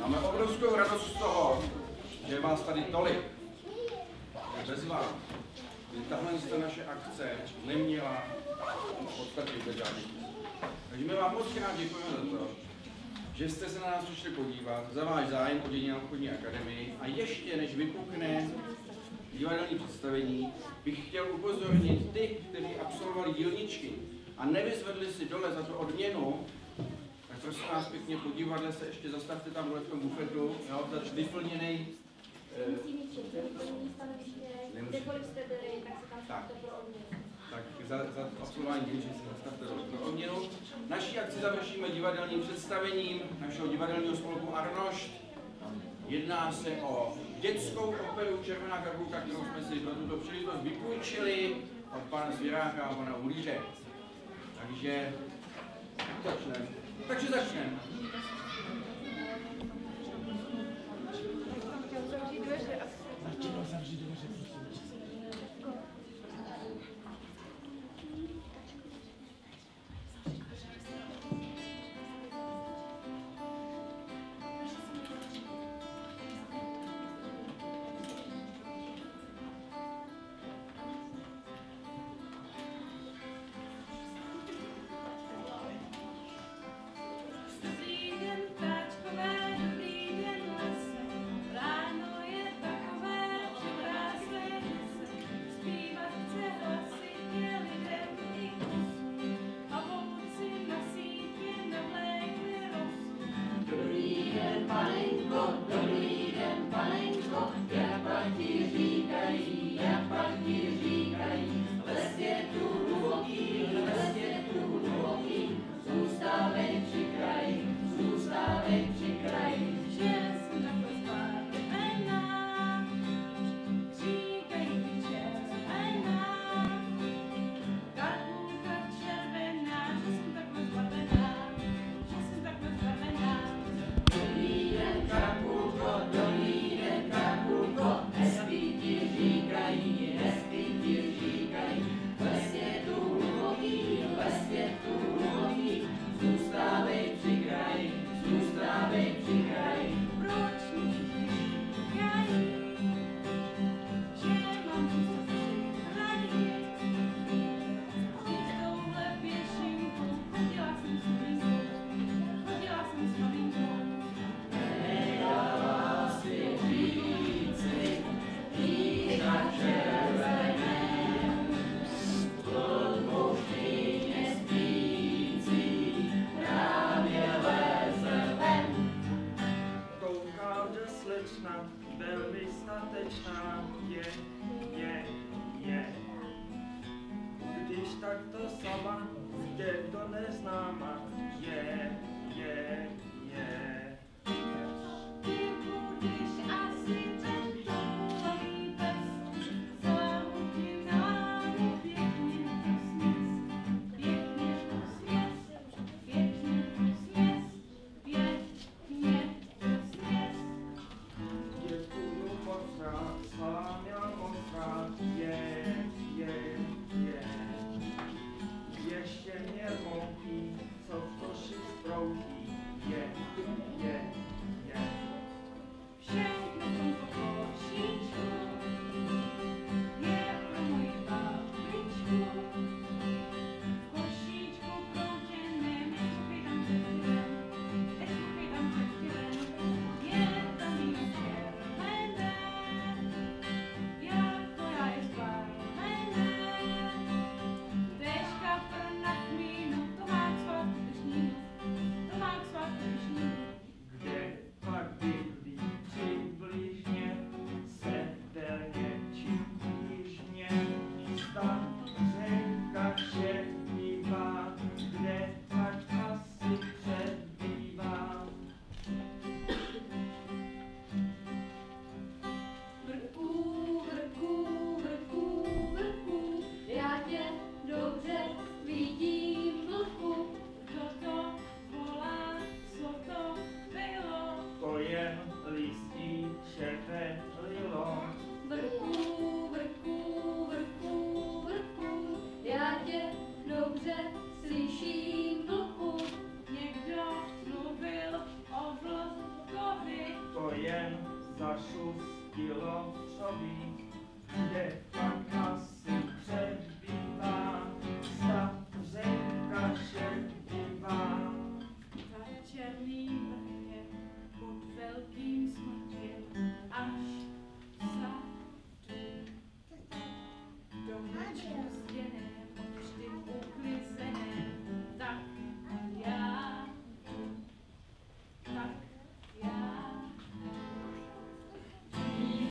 Máme obrovskou radost z toho, že je vás tady tolik. Bez vás by tahle naše akce neměla v podstatě vůbec žádný smysl. Takže my vám moc krát děkujeme za to, že jste se na nás přišli podívat, za váš zájem o Dějiny a obchodní akademii a ještě než vypukne divadelní představení, bych chtěl upozornit ty, kteří absolvovali dílničky a nevyzvedli si dole za to odměnu, tak prosím vás pěkně po divadle se ještě zastavte tam dole v tom bufetu, jo, za vyplněnej. Kdekoliv jste byli, tak se tam stavte pro odměnu. Tak za absolvování dílničky se zastavte dole pro odměnu. Naší akci završíme divadelním představením našeho divadelního spolku Arnošt. Jedná se o dětskou operu Červená kabulka, kterou jsme si pro tuto příležitost vypůjčili od pana Zvěráka a pana Ulíře. Takže začneme. Velmi statečná je. Když takto sama jde do neznáma, je. Ty budeš asi ten pes, samotný námi pěkně to směs, Děkuju moc rád, Sáňa moc rád, je. Ještě mě moudí, co v koši sproutí, je. jen zašustilo třoví, kde